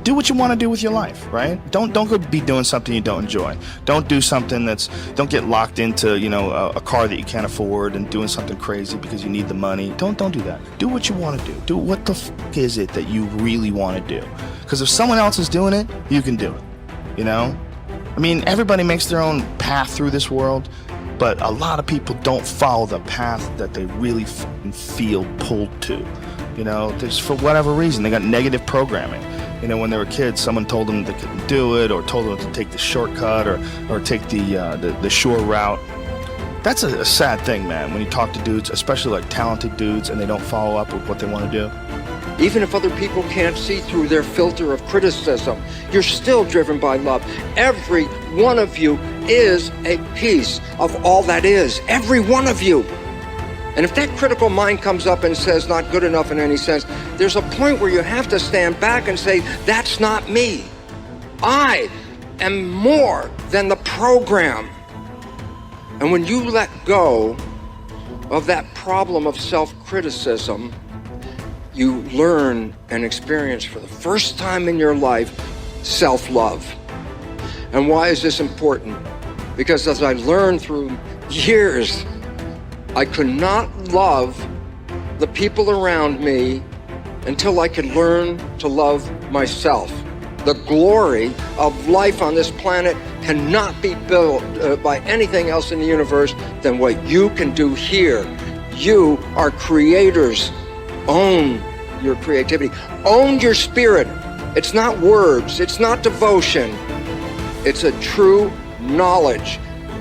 do what you want to do with your life, right? Don't go be doing something you don't enjoy. Don't do something don't get locked into, a car that you can't afford and doing something crazy because you need the money. Don't do that. Do what you want to do. Do what the f is it that you really want to do? Because if someone else is doing it, you can do it, I mean, everybody makes their own path through this world, but a lot of people don't follow the path that they really feel pulled to. There's, for whatever reason, they got negative programming. When they were kids, someone told them they couldn't do it, or told them to take the shortcut, or take the short route. That's a sad thing, man, when you talk to dudes, especially like talented dudes, and they don't follow up with what they want to do. Even if other people can't see through their filter of criticism, you're still driven by love. Every one of you is a piece of all that is. Every one of you. And if that critical mind comes up and says not good enough in any sense, there's a point where you have to stand back and say, that's not me. I am more than the program. And when you let go of that problem of self-criticism, you learn and experience for the first time in your life self-love. And why is this important? Because as I learned through years, I could not love the people around me until I could learn to love myself. The glory of life on this planet cannot be built by anything else in the universe than what you can do here. You are creators. Own your creativity. Own your spirit. It's not words. It's not devotion. It's a true knowledge.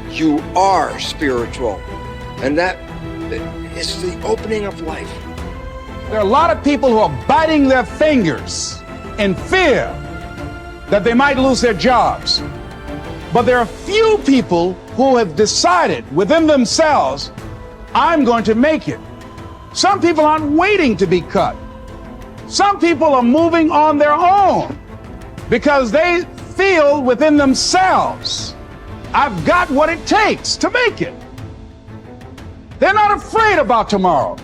You are spiritual. And that is the opening of life. There are a lot of people who are biting their fingers in fear that they might lose their jobs. But there are few people who have decided within themselves, I'm going to make it. Some people aren't waiting to be cut. Some people are moving on their own because they feel within themselves, I've got what it takes to make it. They're not afraid about tomorrow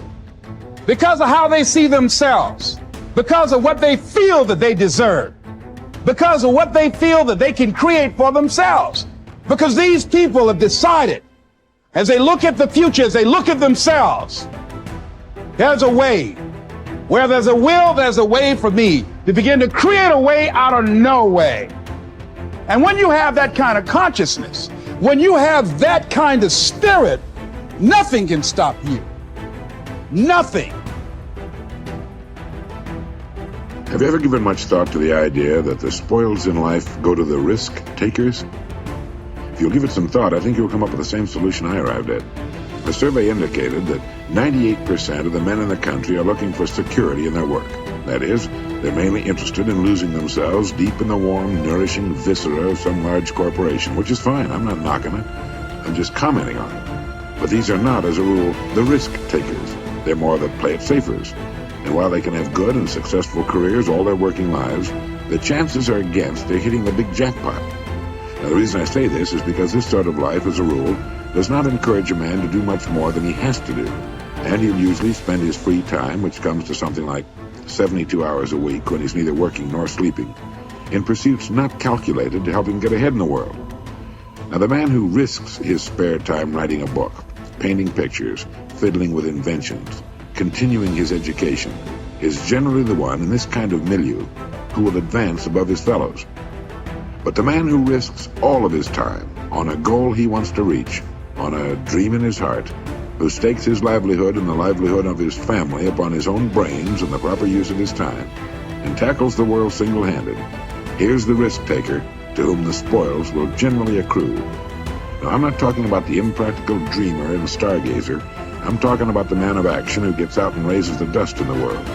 because of how they see themselves, because of what they feel that they deserve, because of what they feel that they can create for themselves. Because these people have decided, as they look at the future, as they look at themselves, there's a way. Where there's a will, there's a way for me to begin to create a way out of no way. And when you have that kind of consciousness, when you have that kind of spirit, nothing can stop you. Nothing. Have you ever given much thought to the idea that the spoils in life go to the risk takers? If you'll give it some thought, I think you'll come up with the same solution I arrived at. A survey indicated that 98% of the men in the country are looking for security in their work. That is, they're mainly interested in losing themselves deep in the warm, nourishing viscera of some large corporation, which is fine. I'm not knocking it. I'm just commenting on it. But these are not, as a rule, the risk takers. They're more the play it safers. And while they can have good and successful careers all their working lives, the chances are against they're hitting the big jackpot. Now, the reason I say this is because this sort of life, as a rule, does not encourage a man to do much more than he has to do. And he'll usually spend his free time, which comes to something like 72 hours a week when he's neither working nor sleeping, in pursuits not calculated to help him get ahead in the world. Now, the man who risks his spare time writing a book, painting pictures, fiddling with inventions, continuing his education, is generally the one in this kind of milieu who will advance above his fellows. But the man who risks all of his time on a goal he wants to reach, on a dream in his heart, who stakes his livelihood and the livelihood of his family upon his own brains and the proper use of his time, and tackles the world single-handed, here's the risk-taker to whom the spoils will generally accrue. Now, I'm not talking about the impractical dreamer and stargazer. I'm talking about the man of action who gets out and raises the dust in the world.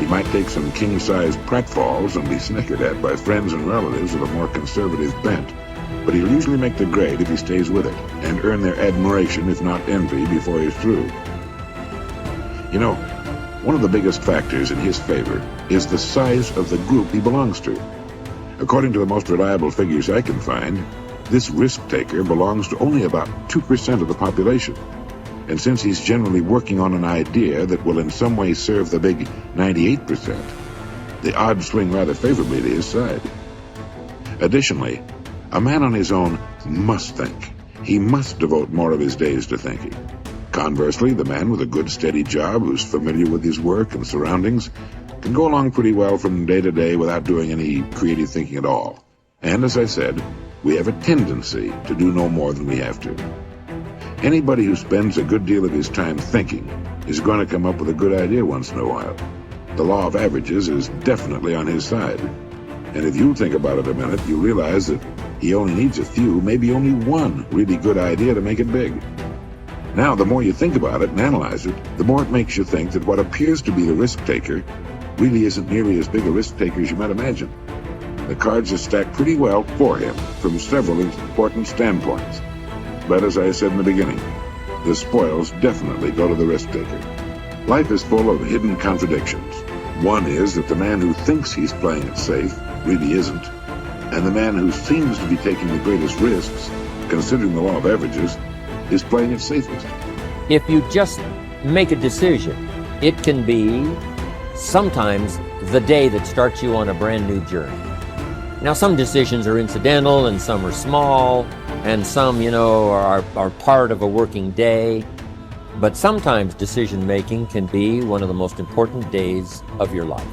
He might take some king-sized pratfalls and be snickered at by friends and relatives of a more conservative bent, but he'll usually make the grade if he stays with it, and earn their admiration, if not envy, before he's through. You know, one of the biggest factors in his favor is the size of the group he belongs to. According to the most reliable figures I can find, this risk-taker belongs to only about 2% of the population. And since he's generally working on an idea that will in some way serve the big 98%, the odds swing rather favorably to his side. Additionally, a man on his own must think. He must devote more of his days to thinking. Conversely, the man with a good steady job who's familiar with his work and surroundings can go along pretty well from day to day without doing any creative thinking at all. And as I said, we have a tendency to do no more than we have to. Anybody who spends a good deal of his time thinking is going to come up with a good idea once in a while. The law of averages is definitely on his side. And if you think about it a minute, you realize that he only needs a few, maybe only one really good idea to make it big. Now, the more you think about it and analyze it, the more it makes you think that what appears to be the risk taker really isn't nearly as big a risk taker as you might imagine. The cards are stacked pretty well for him from several important standpoints. But as I said in the beginning, the spoils definitely go to the risk taker. Life is full of hidden contradictions. One is that the man who thinks he's playing it safe really isn't, and the man who seems to be taking the greatest risks, considering the law of averages, is playing it safest. If you just make a decision, it can be sometimes the day that starts you on a brand new journey. Now, some decisions are incidental and some are small and some, are part of a working day. But sometimes decision making can be one of the most important days of your life.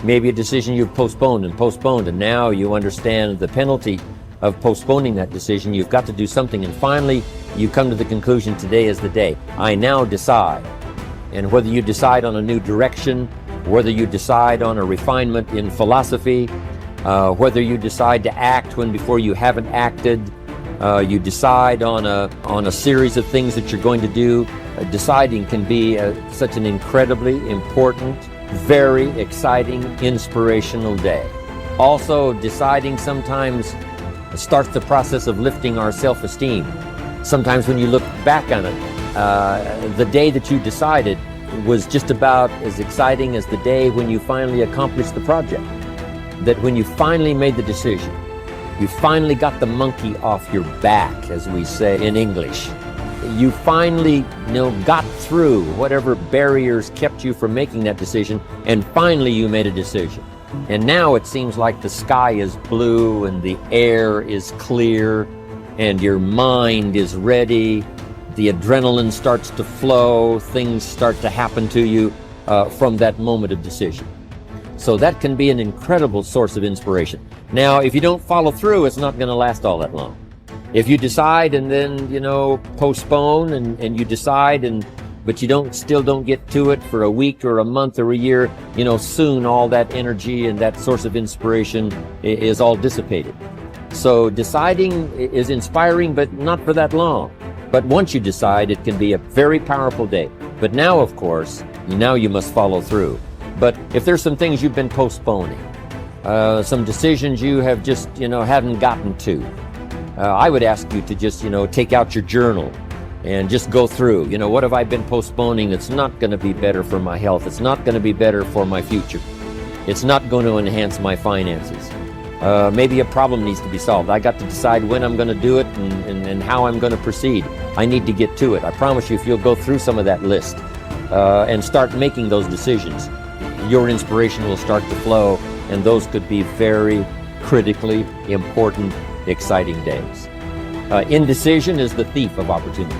Maybe a decision you've postponed, and now you understand the penalty of postponing that decision. You've got to do something, and finally you come to the conclusion, today is the day. I now decide. And whether you decide on a new direction, whether you decide on a refinement in philosophy, whether you decide to act when before you haven't acted, you decide on a series of things that you're going to do. Deciding can be such an incredibly important, very exciting, inspirational day. Also, deciding sometimes starts the process of lifting our self-esteem. Sometimes when you look back on it, the day that you decided was just about as exciting as the day when you finally accomplished the project. That when you finally made the decision, you finally got the monkey off your back, as we say in English. You finally, got through whatever barriers kept you from making that decision, and finally you made a decision. And now it seems like the sky is blue and the air is clear and your mind is ready. The adrenaline starts to flow, things start to happen to you from that moment of decision. So that can be an incredible source of inspiration. Now, if you don't follow through, it's not going to last all that long. If you decide and then, postpone and you decide but you still don't get to it for a week or a month or a year, soon all that energy and that source of inspiration is all dissipated. So deciding is inspiring, but not for that long. But once you decide, it can be a very powerful day. But now, of course, you must follow through. But if there's some things you've been postponing, some decisions you have just, haven't gotten to, I would ask you to just, take out your journal and just go through, what have I been postponing that's not going to be better for my health? It's not going to be better for my future. It's not going to enhance my finances. Maybe a problem needs to be solved. I got to decide when I'm going to do it and how I'm going to proceed. I need to get to it. I promise you, if you'll go through some of that list and start making those decisions, your inspiration will start to flow, and those could be very critically important, exciting days. Indecision is the thief of opportunity.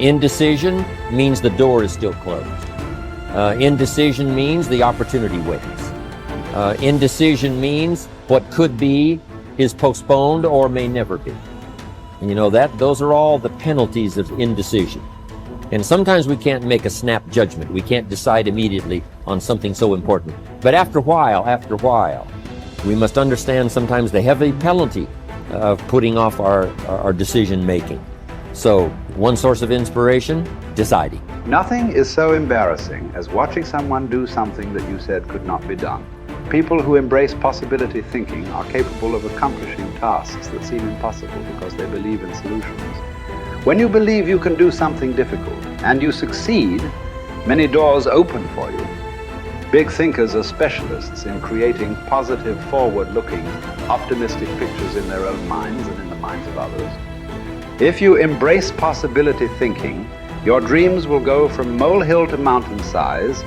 Indecision means the door is still closed. Indecision means the opportunity waits. Indecision means what could be is postponed or may never be. And those are all the penalties of indecision. And sometimes we can't make a snap judgment. We can't decide immediately on something so important. But after a while, we must understand sometimes the heavy penalty of putting off our decision making. So, one source of inspiration, deciding. Nothing is so embarrassing as watching someone do something that you said could not be done. People who embrace possibility thinking are capable of accomplishing tasks that seem impossible because they believe in solutions. When you believe you can do something difficult and you succeed, many doors open for you. Big thinkers are specialists in creating positive, forward-looking, optimistic pictures in their own minds and in the minds of others. If you embrace possibility thinking, your dreams will go from molehill to mountain size,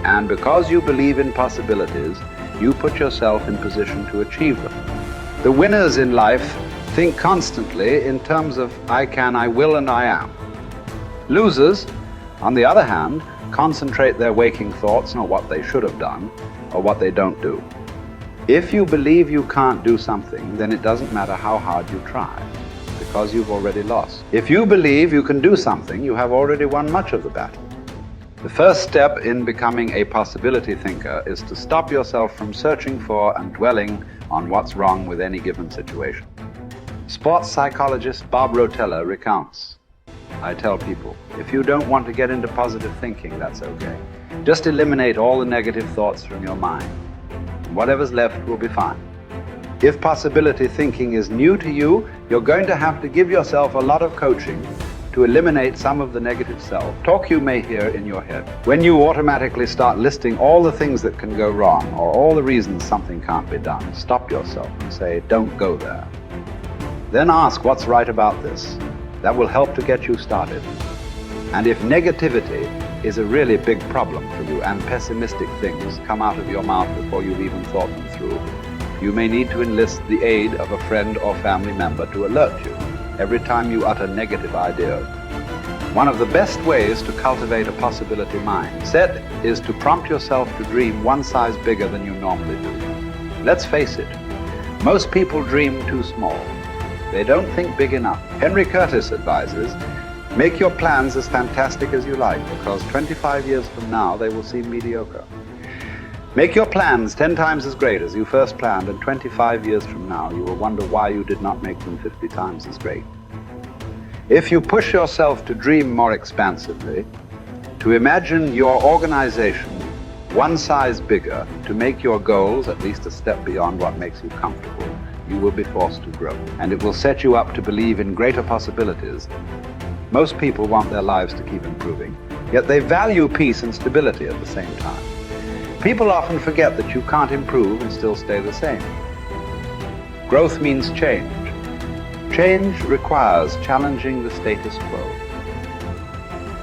And because you believe in possibilities, you put yourself in position to achieve them. The winners in life think constantly in terms of I can, I will, and I am. Losers, on the other hand, concentrate their waking thoughts on what they should have done or what they don't do. If you believe you can't do something, then it doesn't matter how hard you try, because you've already lost. If you believe you can do something, you have already won much of the battle. The first step in becoming a possibility thinker is to stop yourself from searching for and dwelling on what's wrong with any given situation. Sports psychologist Bob Rotella recounts, I tell people, if you don't want to get into positive thinking, that's okay. Just eliminate all the negative thoughts from your mind. Whatever's left will be fine. If possibility thinking is new to you, you're going to have to give yourself a lot of coaching to eliminate some of the negative self-talk you may hear in your head. When you automatically start listing all the things that can go wrong or all the reasons something can't be done, stop yourself and say, don't go there. Then ask what's right about this. That will help to get you started. And if negativity is a really big problem for you and pessimistic things come out of your mouth before you've even thought them through, you may need to enlist the aid of a friend or family member to alert you every time you utter negative ideas. One of the best ways to cultivate a possibility mindset is to prompt yourself to dream one size bigger than you normally do. Let's face it, most people dream too small. They don't think big enough. Henry Curtis advises, make your plans as fantastic as you like, because 25 years from now they will seem mediocre. Make your plans 10 times as great as you first planned, and 25 years from now you will wonder why you did not make them 50 times as great. If you push yourself to dream more expansively, to imagine your organization one size bigger, to make your goals at least a step beyond what makes you comfortable, you will be forced to grow. And it will set you up to believe in greater possibilities. Most people want their lives to keep improving, yet they value peace and stability at the same time. People often forget that you can't improve and still stay the same. Growth means change. Change requires challenging the status quo.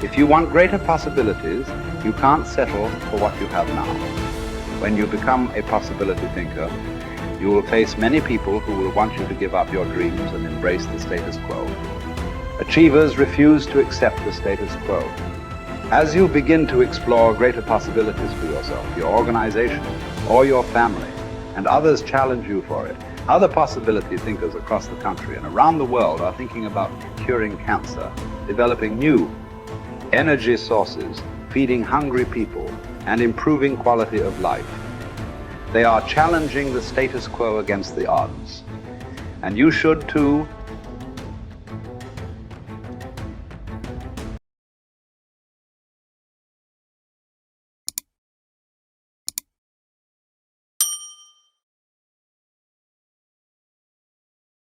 If you want greater possibilities, you can't settle for what you have now. When you become a possibility thinker, you will face many people who will want you to give up your dreams and embrace the status quo. Achievers refuse to accept the status quo. As you begin to explore greater possibilities for yourself, your organization, or your family, and others challenge you for it, other possibility thinkers across the country and around the world are thinking about curing cancer, developing new energy sources, feeding hungry people, and improving quality of life. They are challenging the status quo against the odds. And you should too,